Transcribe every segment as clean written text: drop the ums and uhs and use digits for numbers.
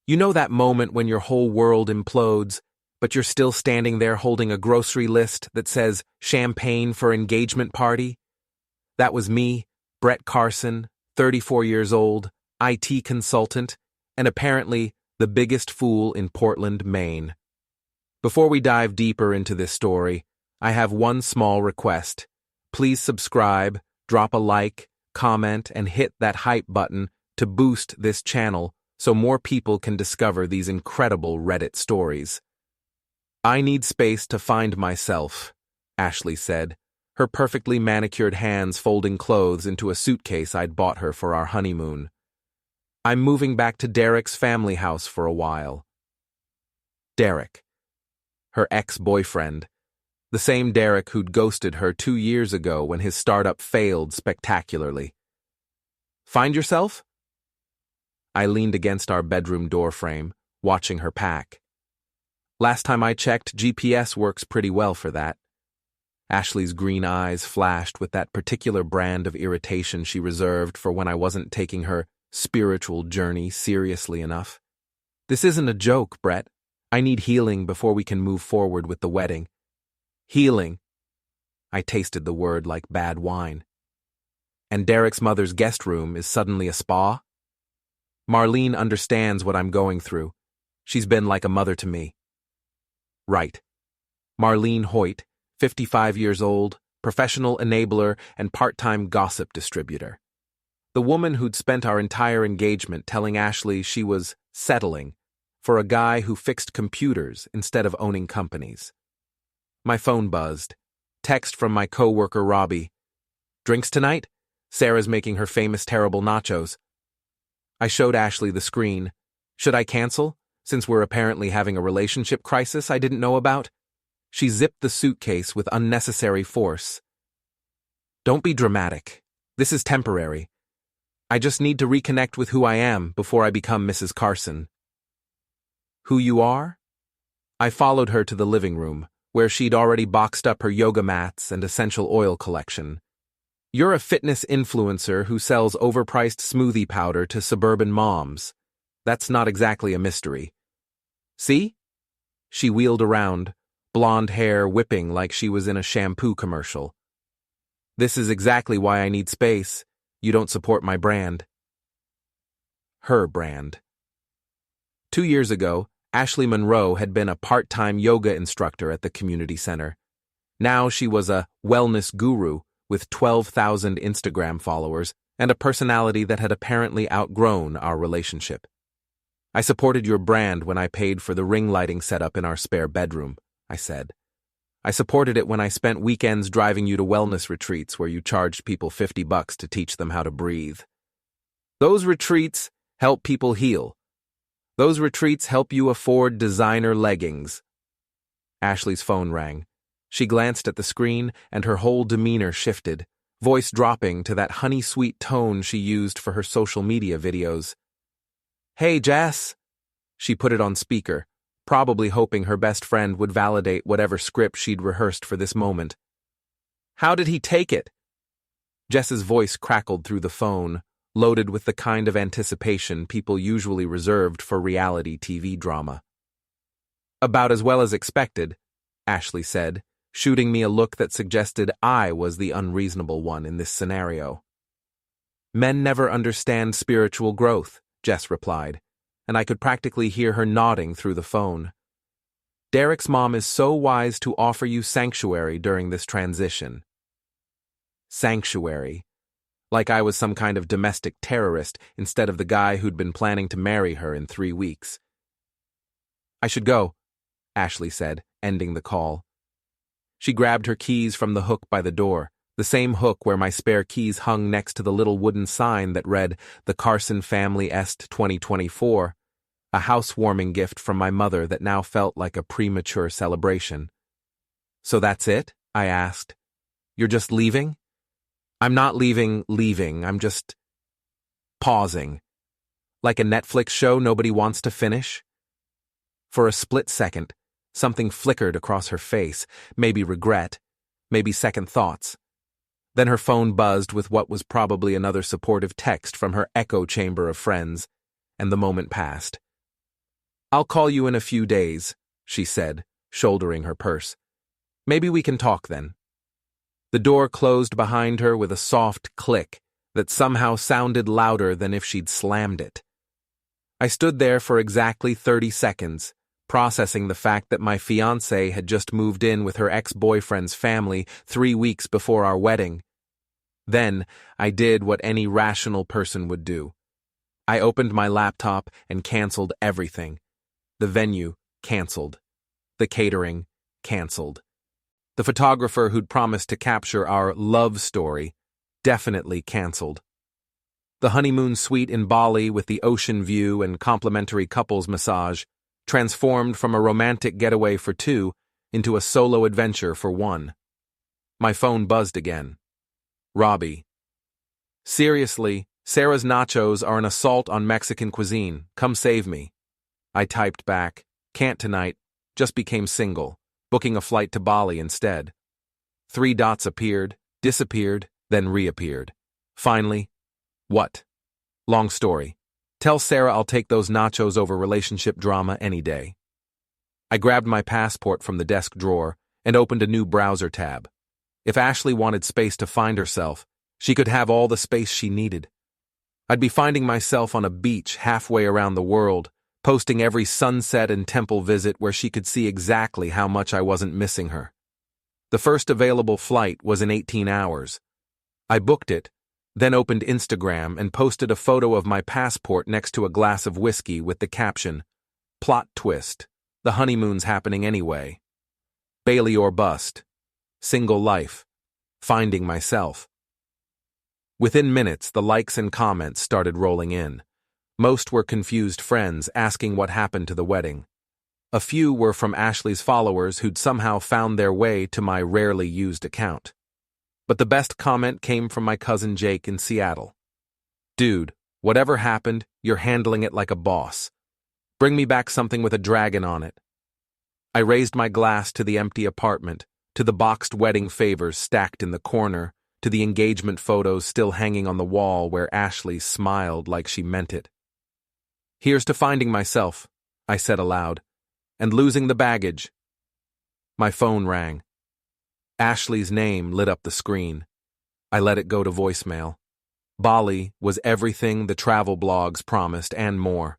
You know that moment when your whole world implodes, but you're still standing there holding a grocery list that says champagne for engagement party? That was me, Brett Carson, 34 years old, IT consultant, and apparently the biggest fool in Portland, Maine. Before we dive deeper into this story, I have one small request. Please subscribe, drop a like, comment, and hit that hype button to boost this channel so more people can discover these incredible Reddit stories. I need space to find myself, Ashley said, her perfectly manicured hands folding clothes into a suitcase I'd bought her for our honeymoon. I'm moving back to Derek's family house for a while. Derek. Her ex-boyfriend. The same Derek who'd ghosted her 2 years ago when his startup failed spectacularly. Find yourself? I leaned against our bedroom doorframe, watching her pack. Last time I checked, GPS works pretty well for that. Ashley's green eyes flashed with that particular brand of irritation she reserved for when I wasn't taking her spiritual journey seriously enough. This isn't a joke, Brett. I need healing before we can move forward with the wedding. Healing. I tasted the word like bad wine. And Derek's mother's guest room is suddenly a spa? Marlene understands what I'm going through. She's been like a mother to me. Right. Marlene Hoyt, 55 years old, professional enabler and part-time gossip distributor. The woman who'd spent our entire engagement telling Ashley she was settling for a guy who fixed computers instead of owning companies. My phone buzzed. Text from my coworker Robbie. Drinks tonight? Sarah's making her famous terrible nachos. I showed Ashley the screen. Should I cancel, since we're apparently having a relationship crisis I didn't know about? She zipped the suitcase with unnecessary force. Don't be dramatic. This is temporary. I just need to reconnect with who I am before I become Mrs. Carson. Who you are? I followed her to the living room, where she'd already boxed up her yoga mats and essential oil collection. You're a fitness influencer who sells overpriced smoothie powder to suburban moms. That's not exactly a mystery. See? She wheeled around, blonde hair whipping like she was in a shampoo commercial. This is exactly why I need space. You don't support my brand. Her brand. 2 years ago, Ashley Monroe had been a part-time yoga instructor at the community center. Now she was a wellness guru with 12,000 Instagram followers and a personality that had apparently outgrown our relationship. I supported your brand when I paid for the ring lighting setup in our spare bedroom, I said. I supported it when I spent weekends driving you to wellness retreats where you charged people $50 to teach them how to breathe. Those retreats help people heal. Those retreats help you afford designer leggings. Ashley's phone rang. She glanced at the screen and her whole demeanor shifted, voice dropping to that honey-sweet tone she used for her social media videos. Hey, Jess. She put it on speaker, probably hoping her best friend would validate whatever script she'd rehearsed for this moment. How did he take it? Jess's voice crackled through the phone, loaded with the kind of anticipation people usually reserved for reality TV drama. About as well as expected, Ashley said, shooting me a look that suggested I was the unreasonable one in this scenario. Men never understand spiritual growth, Jess replied, and I could practically hear her nodding through the phone. Derek's mom is so wise to offer you sanctuary during this transition. Sanctuary. Like I was some kind of domestic terrorist instead of the guy who'd been planning to marry her in 3 weeks. I should go, Ashley said, ending the call. She grabbed her keys from the hook by the door, the same hook where my spare keys hung next to the little wooden sign that read, The Carson Family Est 2024, a housewarming gift from my mother that now felt like a premature celebration. So that's it? I asked. You're just leaving? I'm not leaving, I'm just pausing. Like a Netflix show nobody wants to finish? For a split second, something flickered across her face, maybe regret, maybe second thoughts. Then her phone buzzed with what was probably another supportive text from her echo chamber of friends, and the moment passed. "I'll call you in a few days," she said, shouldering her purse. "Maybe we can talk then." The door closed behind her with a soft click that somehow sounded louder than if she'd slammed it. I stood there for exactly 30 seconds, processing the fact that my fiancée had just moved in with her ex-boyfriend's family 3 weeks before our wedding. Then, I did what any rational person would do. I opened my laptop and canceled everything. The venue, canceled. The catering, canceled. The photographer who'd promised to capture our love story, definitely canceled. The honeymoon suite in Bali with the ocean view and complimentary couples massage transformed from a romantic getaway for two into a solo adventure for one. My phone buzzed again. Robbie. "Seriously, Sarah's nachos are an assault on Mexican cuisine. Come save me." I typed back, "Can't tonight, just became single, booking a flight to Bali instead." 3 dots appeared, disappeared, then reappeared. Finally, "What?" "Long story. Tell Sarah I'll take those nachos over relationship drama any day." I grabbed my passport from the desk drawer and opened a new browser tab. If Ashley wanted space to find herself, she could have all the space she needed. I'd be finding myself on a beach halfway around the world, posting every sunset and temple visit where she could see exactly how much I wasn't missing her. The first available flight was in 18 hours. I booked it, then opened Instagram and posted a photo of my passport next to a glass of whiskey with the caption, "Plot twist, the honeymoon's happening anyway. Bailey or bust. Single life. Finding myself." Within minutes, the likes and comments started rolling in. Most were confused friends asking what happened to the wedding. A few were from Ashley's followers who'd somehow found their way to my rarely used account. But the best comment came from my cousin Jake in Seattle. "Dude, whatever happened, you're handling it like a boss. Bring me back something with a dragon on it." I raised my glass to the empty apartment, to the boxed wedding favors stacked in the corner, to the engagement photos still hanging on the wall where Ashley smiled like she meant it. "Here's to finding myself," I said aloud, "and losing the baggage." My phone rang. Ashley's name lit up the screen. I let it go to voicemail. Bali was everything the travel blogs promised and more.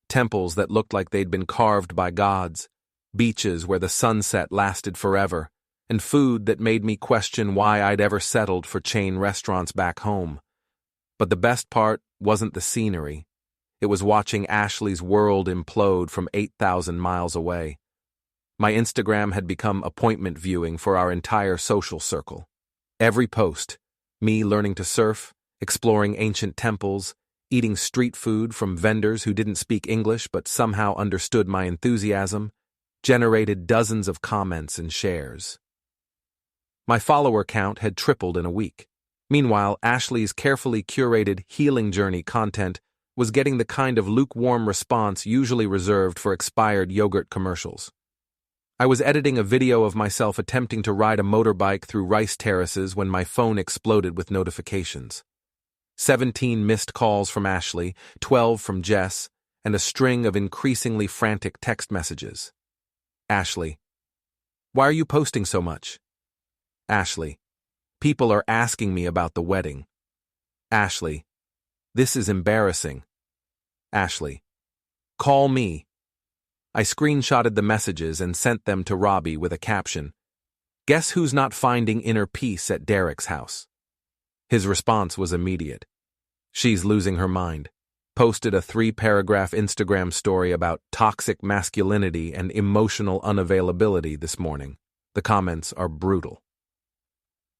Temples that looked like they'd been carved by gods, beaches where the sunset lasted forever, and food that made me question why I'd ever settled for chain restaurants back home. But the best part wasn't the scenery. It was watching Ashley's world implode from 8,000 miles away. My Instagram had become appointment viewing for our entire social circle. Every post, me learning to surf, exploring ancient temples, eating street food from vendors who didn't speak English but somehow understood my enthusiasm, generated dozens of comments and shares. My follower count had tripled in a week. Meanwhile, Ashley's carefully curated healing journey content was getting the kind of lukewarm response usually reserved for expired yogurt commercials. I was editing a video of myself attempting to ride a motorbike through rice terraces when my phone exploded with notifications. 17 missed calls from Ashley, 12 from Jess, and a string of increasingly frantic text messages. Ashley: "Why are you posting so much?" Ashley: "People are asking me about the wedding." Ashley: "This is embarrassing." Ashley: "Call me." I screenshotted the messages and sent them to Robbie with a caption, "Guess who's not finding inner peace at Derek's house?" His response was immediate. "She's losing her mind." Posted a 3-paragraph Instagram story about toxic masculinity and emotional unavailability this morning. The comments are brutal.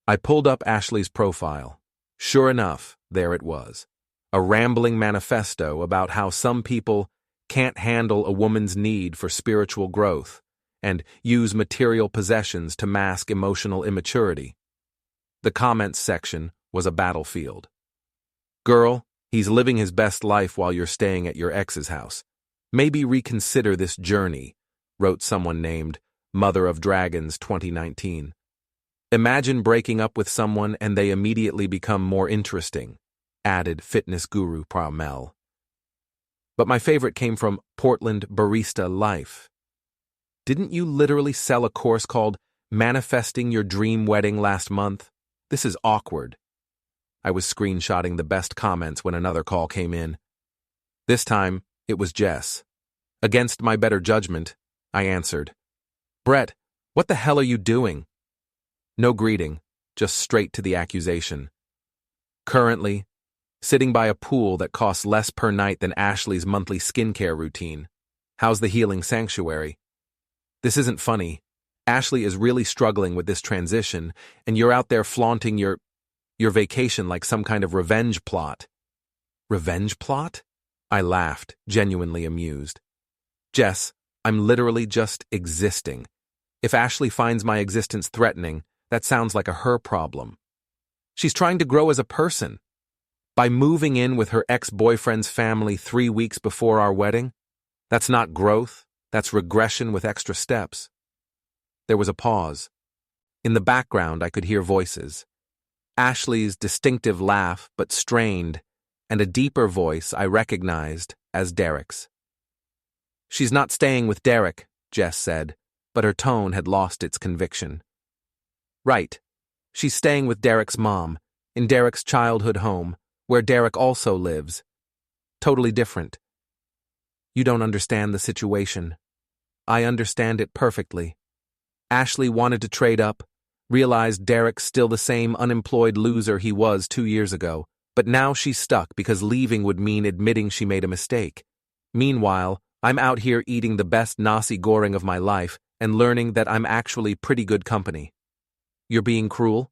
I pulled up Ashley's profile. Sure enough, there it was. A rambling manifesto about how some people can't handle a woman's need for spiritual growth and use material possessions to mask emotional immaturity. The comments section was a battlefield. "Girl, he's living his best life while you're staying at your ex's house. Maybe reconsider this journey," wrote someone named Mother of Dragons 2019. "Imagine breaking up with someone and they immediately become more interesting," added fitness guru Pramel. But my favorite came from Portland Barista Life. Didn't you literally sell a course called Manifesting Your Dream Wedding last month? This is awkward. I was screenshotting the best comments when another call came in. This time, it was Jess. Against my better judgment, I answered, "Brett, what the hell are you doing?" No greeting, just straight to the accusation. Currently, sitting by a pool that costs less per night than Ashley's monthly skincare routine. How's the healing sanctuary? This isn't funny. Ashley is really struggling with this transition, and you're out there flaunting your vacation like some kind of revenge plot. Revenge plot? I laughed, genuinely amused. Jess, I'm literally just existing. If Ashley finds my existence threatening, that sounds like a her problem. She's trying to grow as a person. By moving in with her ex-boyfriend's family 3 weeks before our wedding, that's not growth, that's regression with extra steps. There was a pause. In the background, I could hear voices. Ashley's distinctive laugh, but strained, and a deeper voice I recognized as Derek's. "She's not staying with Derek," Jess said, but her tone had lost its conviction. "Right. She's staying with Derek's mom, in Derek's childhood home, where Derek also lives. Totally different. You don't understand the situation. I understand it perfectly. Ashley wanted to trade up, realized Derek's still the same unemployed loser he was 2 years ago, but now she's stuck because leaving would mean admitting she made a mistake. Meanwhile, I'm out here eating the best nasi goreng of my life and learning that I'm actually pretty good company. You're being cruel?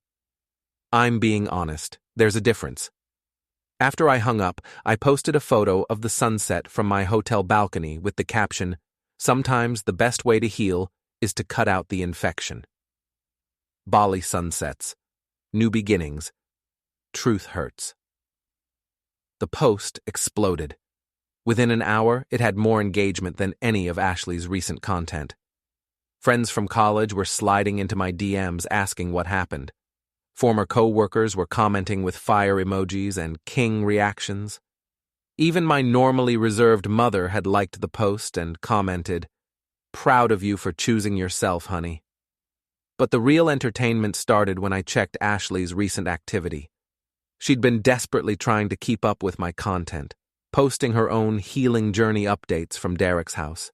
I'm being honest. There's a difference." After I hung up, I posted a photo of the sunset from my hotel balcony with the caption, "Sometimes the best way to heal is to cut out the infection." Bali sunsets. New beginnings. Truth hurts. The post exploded. Within an hour, it had more engagement than any of Ashley's recent content. Friends from college were sliding into my DMs asking what happened. Former co-workers were commenting with fire emojis and king reactions. Even my normally reserved mother had liked the post and commented, "Proud of you for choosing yourself, honey." But the real entertainment started when I checked Ashley's recent activity. She'd been desperately trying to keep up with my content, posting her own healing journey updates from Derek's house.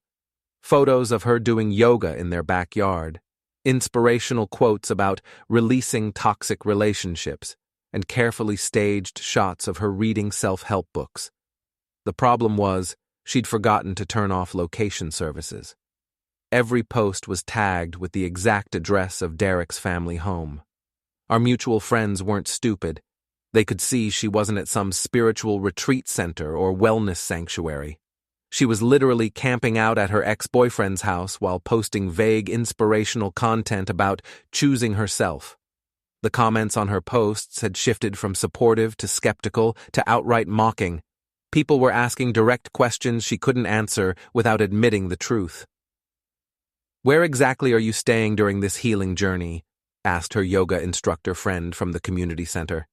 Photos of her doing yoga in their backyard, inspirational quotes about releasing toxic relationships, and carefully staged shots of her reading self-help books. The problem was, she'd forgotten to turn off location services. Every post was tagged with the exact address of Derek's family home. Our mutual friends weren't stupid. They could see she wasn't at some spiritual retreat center or wellness sanctuary. She was literally camping out at her ex-boyfriend's house while posting vague inspirational content about choosing herself. The comments on her posts had shifted from supportive to skeptical to outright mocking. People were asking direct questions she couldn't answer without admitting the truth. "Where exactly are you staying during this healing journey?" asked her yoga instructor friend from the community center.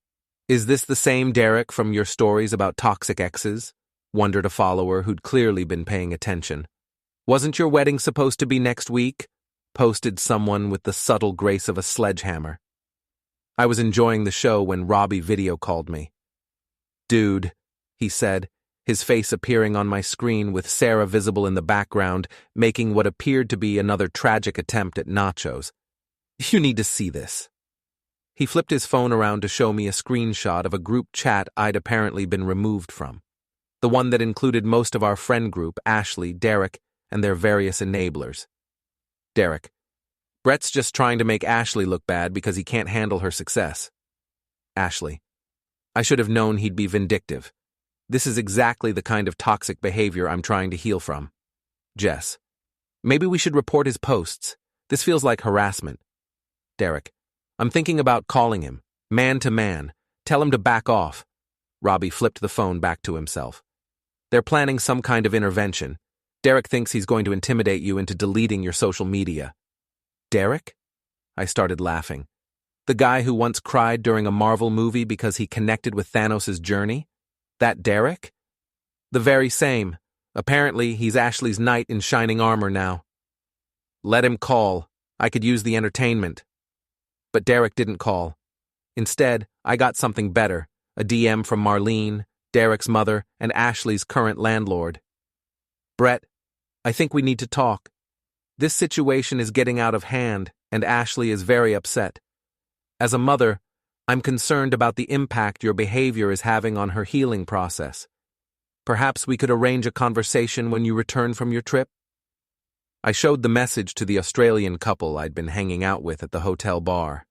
"Is this the same Derek from your stories about toxic exes?" wondered a follower who'd clearly been paying attention. "Wasn't your wedding supposed to be next week?" posted someone with the subtle grace of a sledgehammer. I was enjoying the show when Robbie video called me. "Dude," he said, his face appearing on my screen with Sarah visible in the background, making what appeared to be another tragic attempt at nachos. "You need to see this." He flipped his phone around to show me a screenshot of a group chat I'd apparently been removed from. The one that included most of our friend group, Ashley, Derek, and their various enablers. Derek: "Brett's just trying to make Ashley look bad because he can't handle her success." Ashley: "I should have known he'd be vindictive. This is exactly the kind of toxic behavior I'm trying to heal from." Jess: "Maybe we should report his posts. This feels like harassment." Derek: "I'm thinking about calling him, man to man. Tell him to back off." Robbie flipped the phone back to himself. "They're planning some kind of intervention. Derek thinks he's going to intimidate you into deleting your social media." Derek? I started laughing. The guy who once cried during a Marvel movie because he connected with Thanos' journey? That Derek? The very same. Apparently, he's Ashley's knight in shining armor now. Let him call. I could use the entertainment. But Derek didn't call. Instead, I got something better, a DM from Marlene, Derek's mother, and Ashley's current landlord. Brett, I think we need to talk. This situation is getting out of hand, and Ashley is very upset. As a mother, I'm concerned about the impact your behavior is having on her healing process. Perhaps we could arrange a conversation when you return from your trip? I showed the message to the Australian couple I'd been hanging out with at the hotel bar.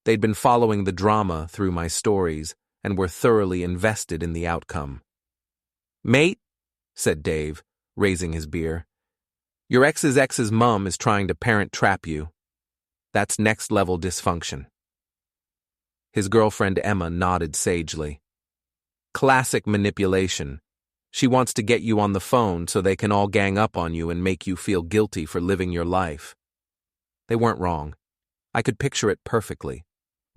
They'd been following the drama through my stories and were thoroughly invested in the outcome. Mate, said Dave, raising his beer, your ex's mom is trying to parent trap you. That's next-level dysfunction. His girlfriend Emma nodded sagely. Classic manipulation. She wants to get you on the phone so they can all gang up on you and make you feel guilty for living your life. They weren't wrong. I could picture it perfectly.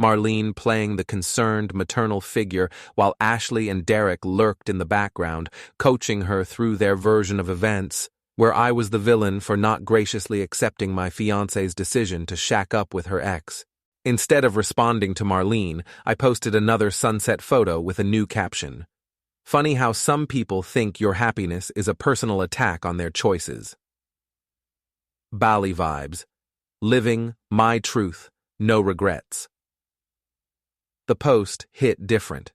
Marlene playing the concerned maternal figure while Ashley and Derek lurked in the background, coaching her through their version of events, where I was the villain for not graciously accepting my fiancé's decision to shack up with her ex. Instead of responding to Marlene, I posted another sunset photo with a new caption. Funny how some people think your happiness is a personal attack on their choices. Bali vibes. Living my truth, no regrets. The post hit different.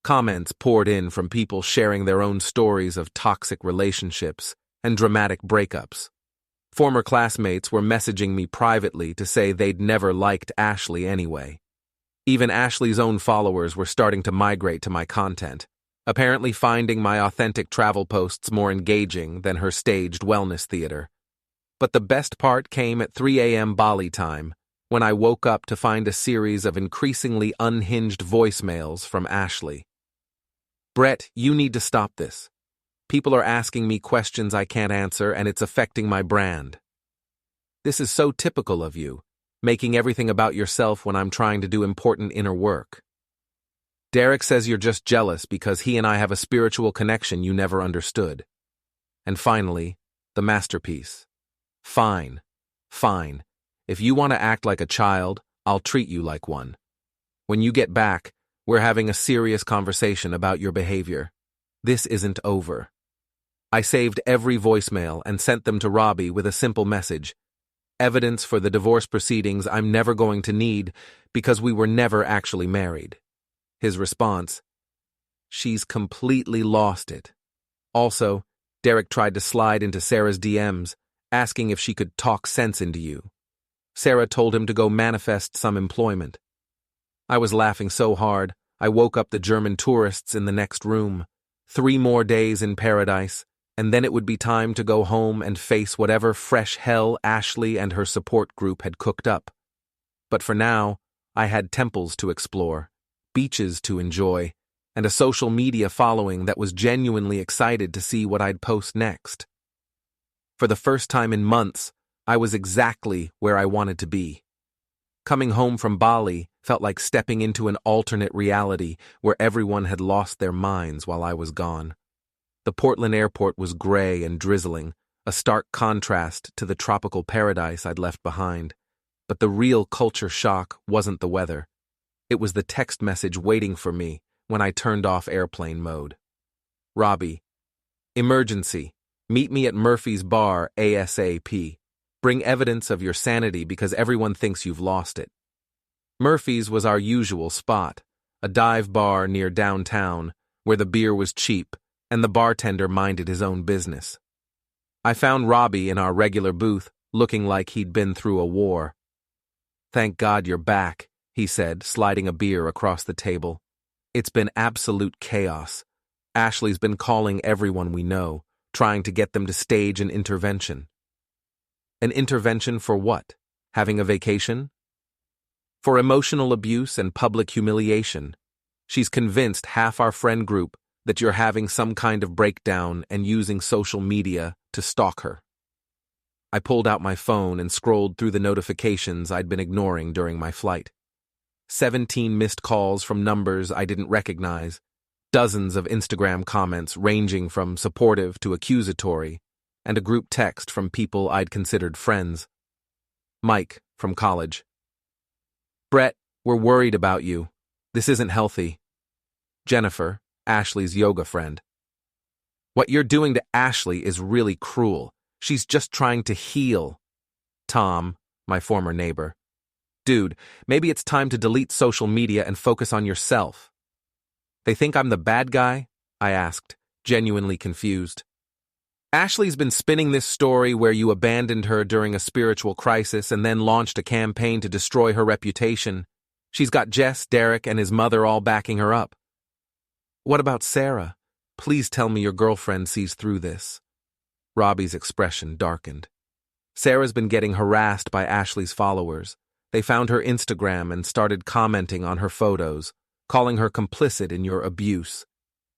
Comments poured in from people sharing their own stories of toxic relationships and dramatic breakups. Former classmates were messaging me privately to say they'd never liked Ashley anyway. Even Ashley's own followers were starting to migrate to my content, apparently finding my authentic travel posts more engaging than her staged wellness theater. But the best part came at 3 a.m. Bali time, when I woke up to find a series of increasingly unhinged voicemails from Ashley. Brett, you need to stop this. People are asking me questions I can't answer, and it's affecting my brand. This is so typical of you, making everything about yourself when I'm trying to do important inner work. Derek says you're just jealous because he and I have a spiritual connection you never understood. And finally, the masterpiece. Fine. If you want to act like a child, I'll treat you like one. When you get back, we're having a serious conversation about your behavior. This isn't over. I saved every voicemail and sent them to Robbie with a simple message. Evidence for the divorce proceedings I'm never going to need because we were never actually married. His response, she's completely lost it. Also, Derek tried to slide into Sarah's DMs, asking if she could talk sense into you. Sarah told him to go manifest some employment. I was laughing so hard, I woke up the German tourists in the next room. 3 more days in paradise, and then it would be time to go home and face whatever fresh hell Ashley and her support group had cooked up. But for now, I had temples to explore, beaches to enjoy, and a social media following that was genuinely excited to see what I'd post next. For the first time in months, I was exactly where I wanted to be. Coming home from Bali felt like stepping into an alternate reality where everyone had lost their minds while I was gone. The Portland airport was gray and drizzling, a stark contrast to the tropical paradise I'd left behind. But the real culture shock wasn't the weather. It was the text message waiting for me when I turned off airplane mode. Robbie, emergency. Meet me at Murphy's bar ASAP. Bring evidence of your sanity because everyone thinks you've lost it. Murphy's was our usual spot, a dive bar near downtown where the beer was cheap and the bartender minded his own business. I found Robbie in our regular booth, looking like he'd been through a war. Thank God you're back, he said, sliding a beer across the table. It's been absolute chaos. Ashley's been calling everyone we know, trying to get them to stage an intervention. An intervention for what? Having a vacation? For emotional abuse and public humiliation. She's convinced half our friend group that you're having some kind of breakdown and using social media to stalk her. I pulled out my phone and scrolled through the notifications I'd been ignoring during my flight. 17 missed calls from numbers I didn't recognize, Dozens of Instagram comments ranging from supportive to accusatory, and a group text from people I'd considered friends. Mike, from college. Brett, we're worried about you. This isn't healthy. Jennifer, Ashley's yoga friend. What you're doing to Ashley is really cruel. She's just trying to heal. Tom, my former neighbor. Dude, maybe it's time to delete social media and focus on yourself. They think I'm the bad guy? I asked, genuinely confused. Ashley's been spinning this story where you abandoned her during a spiritual crisis and then launched a campaign to destroy her reputation. She's got Jess, Derek, and his mother all backing her up. What about Sarah? Please tell me your girlfriend sees through this. Robbie's expression darkened. Sarah's been getting harassed by Ashley's followers. They found her Instagram and started commenting on her photos, calling her complicit in your abuse.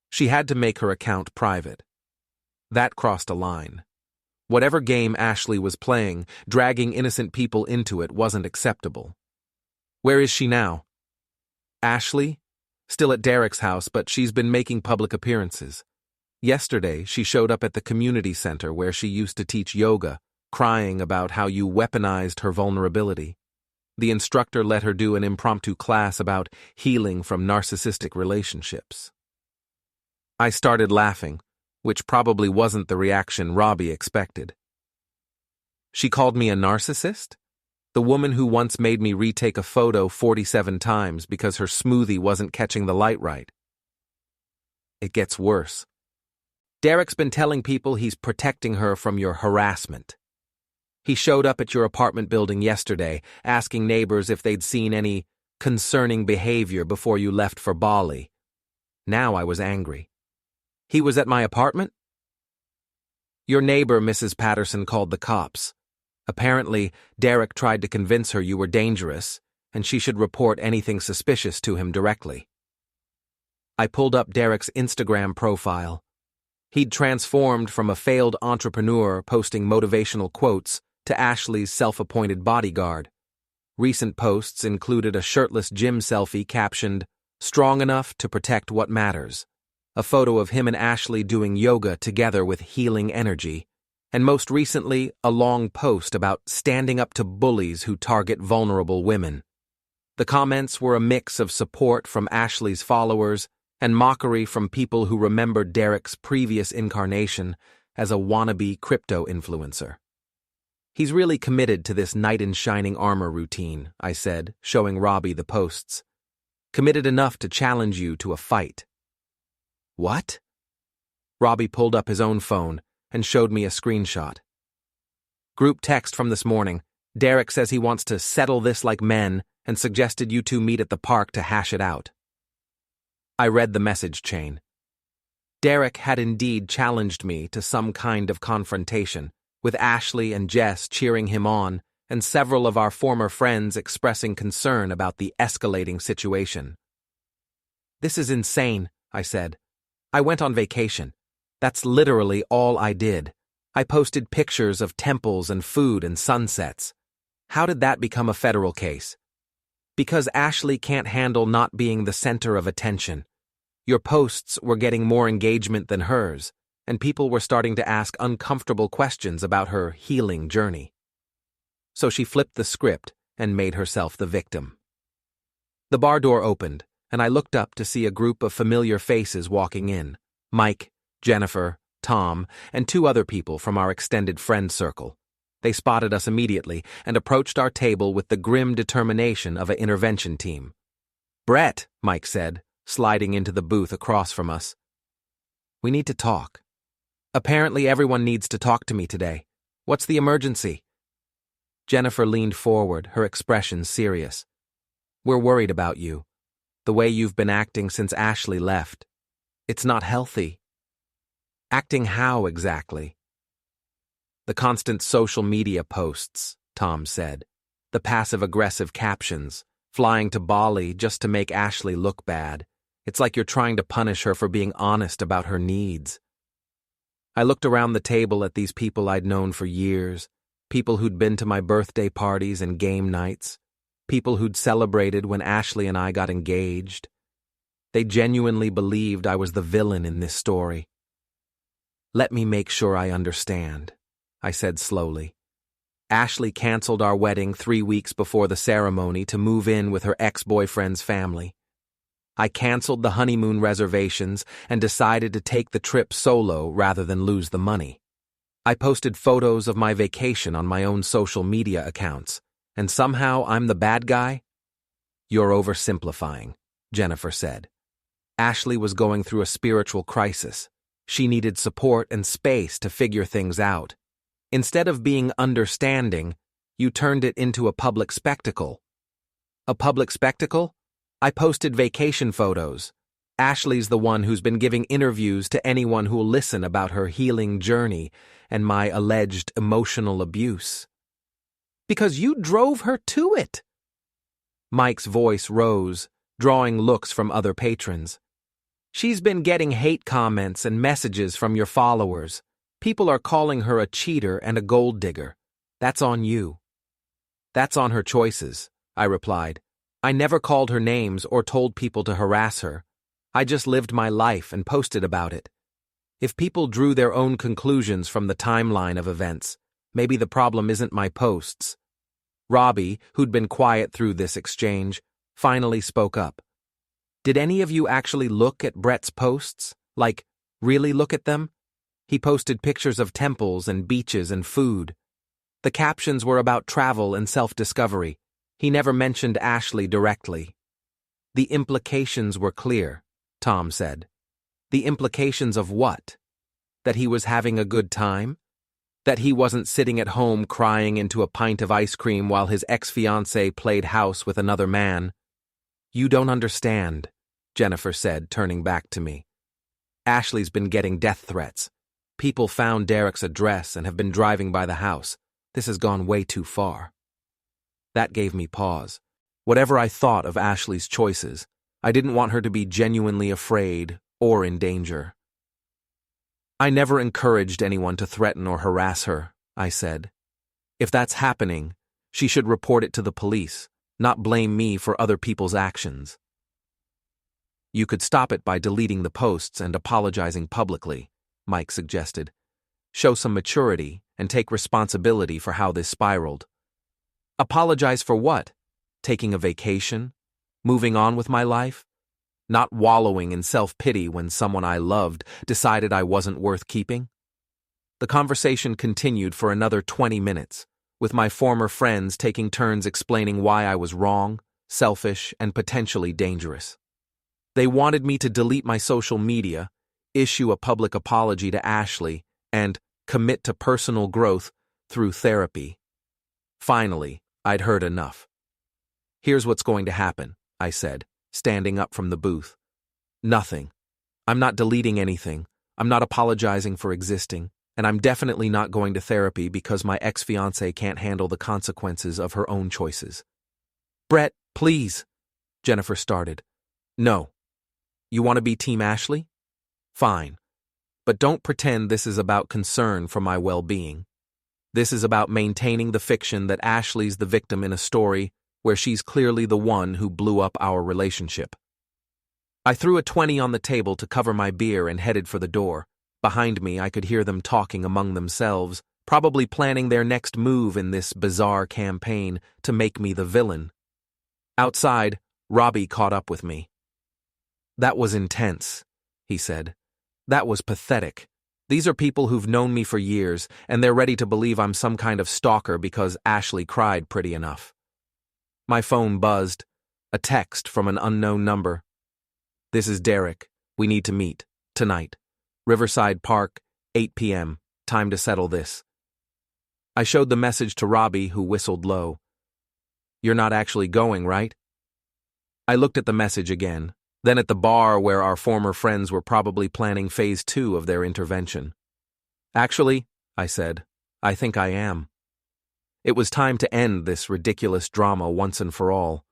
She had to make her account private. That crossed a line. Whatever game Ashley was playing, dragging innocent people into it wasn't acceptable. Where is she now? Ashley? Still at Derek's house, but she's been making public appearances. Yesterday, she showed up at the community center where she used to teach yoga, crying about how you weaponized her vulnerability. The instructor let her do an impromptu class about healing from narcissistic relationships. I started laughing, which probably wasn't the reaction Robbie expected. She called me a narcissist? The woman who once made me retake a photo 47 times because her smoothie wasn't catching the light right. It gets worse. Derek's been telling people he's protecting her from your harassment. He showed up at your apartment building yesterday, asking neighbors if they'd seen any concerning behavior before you left for Bali. Now I was angry. He was at my apartment? Your neighbor, Mrs. Patterson, called the cops. Apparently, Derek tried to convince her you were dangerous, and she should report anything suspicious to him directly. I pulled up Derek's Instagram profile. He'd transformed from a failed entrepreneur posting motivational quotes to Ashley's self-appointed bodyguard. Recent posts included a shirtless gym selfie captioned, "Strong enough to protect what matters," a photo of him and Ashley doing yoga together with healing energy, and most recently, a long post about standing up to bullies who target vulnerable women. The comments were a mix of support from Ashley's followers and mockery from people who remembered Derek's previous incarnation as a wannabe crypto influencer. He's really committed to this knight in shining armor routine, I said, showing Robbie the posts. Committed enough to challenge you to a fight. What? Robbie pulled up his own phone and showed me a screenshot. Group text from this morning. Derek says he wants to settle this like men and suggested you two meet at the park to hash it out. I read the message chain. Derek had indeed challenged me to some kind of confrontation, with Ashley and Jess cheering him on and several of our former friends expressing concern about the escalating situation. This is insane, I said. I went on vacation. That's literally all I did. I posted pictures of temples and food and sunsets. How did that become a federal case? Because Ashley can't handle not being the center of attention. Your posts were getting more engagement than hers, and people were starting to ask uncomfortable questions about her healing journey. So she flipped the script and made herself the victim. The bar door opened, and I looked up to see a group of familiar faces walking in. Mike, Jennifer, Tom, and two other people from our extended friend circle. They spotted us immediately and approached our table with the grim determination of an intervention team. Brett, Mike said, sliding into the booth across from us. We need to talk. Apparently everyone needs to talk to me today. What's the emergency? Jennifer leaned forward, her expression serious. We're worried about you. The way you've been acting since Ashley left. It's not healthy. Acting how exactly? The constant social media posts, Tom said. The passive-aggressive captions, flying to Bali just to make Ashley look bad. It's like you're trying to punish her for being honest about her needs. I looked around the table at these people I'd known for years, people who'd been to my birthday parties and game nights, people who'd celebrated when Ashley and I got engaged. They genuinely believed I was the villain in this story. "Let me make sure I understand," I said slowly. "Ashley canceled our wedding 3 weeks before the ceremony to move in with her ex-boyfriend's family. I canceled the honeymoon reservations and decided to take the trip solo rather than lose the money. I posted photos of my vacation on my own social media accounts, and somehow I'm the bad guy?" "You're oversimplifying," Jennifer said. "Ashley was going through a spiritual crisis. She needed support and space to figure things out. Instead of being understanding, you turned it into a public spectacle." "A public spectacle? I posted vacation photos. Ashley's the one who's been giving interviews to anyone who'll listen about her healing journey and my alleged emotional abuse." "Because you drove her to it." Mike's voice rose, drawing looks from other patrons. "She's been getting hate comments and messages from your followers. People are calling her a cheater and a gold digger. That's on you." "That's on her choices," I replied. "I never called her names or told people to harass her. I just lived my life and posted about it. If people drew their own conclusions from the timeline of events, maybe the problem isn't my posts." Robbie, who'd been quiet through this exchange, finally spoke up. "Did any of you actually look at Brett's posts? Like, really look at them? He posted pictures of temples and beaches and food. The captions were about travel and self-discovery. He never mentioned Ashley directly." "The implications were clear," Tom said. "The implications of what? That he was having a good time? That he wasn't sitting at home crying into a pint of ice cream while his ex-fiancée played house with another man?" "You don't understand," Jennifer said, turning back to me. "Ashley's been getting death threats. People found Derek's address and have been driving by the house. This has gone way too far." That gave me pause. Whatever I thought of Ashley's choices, I didn't want her to be genuinely afraid or in danger. "I never encouraged anyone to threaten or harass her," I said. "If that's happening, she should report it to the police, not blame me for other people's actions." "You could stop it by deleting the posts and apologizing publicly," Mike suggested. "Show some maturity and take responsibility for how this spiraled." "Apologize for what? Taking a vacation? Moving on with my life? Not wallowing in self-pity when someone I loved decided I wasn't worth keeping?" The conversation continued for another 20 minutes, with my former friends taking turns explaining why I was wrong, selfish, and potentially dangerous. They wanted me to delete my social media, issue a public apology to Ashley, and commit to personal growth through therapy. Finally, I'd heard enough. "Here's what's going to happen," I said, standing up from the booth. "Nothing. I'm not deleting anything. I'm not apologizing for existing, and I'm definitely not going to therapy because my ex-fiancée can't handle the consequences of her own choices." "Brett, please," Jennifer started. "No. You want to be Team Ashley? Fine. But don't pretend this is about concern for my well-being. This is about maintaining the fiction that Ashley's the victim in a story where she's clearly the one who blew up our relationship." I threw a 20 on the table to cover my beer and headed for the door. Behind me, I could hear them talking among themselves, probably planning their next move in this bizarre campaign to make me the villain. Outside, Robbie caught up with me. "That was intense," he said. "That was pathetic. These are people who've known me for years, and they're ready to believe I'm some kind of stalker because Ashley cried pretty enough." My phone buzzed. A text from an unknown number. "This is Derek. We need to meet. Tonight. Riverside Park, 8 p.m. Time to settle this." I showed the message to Robbie, who whistled low. "You're not actually going, right?" I looked at the message again, then at the bar where our former friends were probably planning phase 2 of their intervention. "Actually," I said, "I think I am." It was time to end this ridiculous drama once and for all.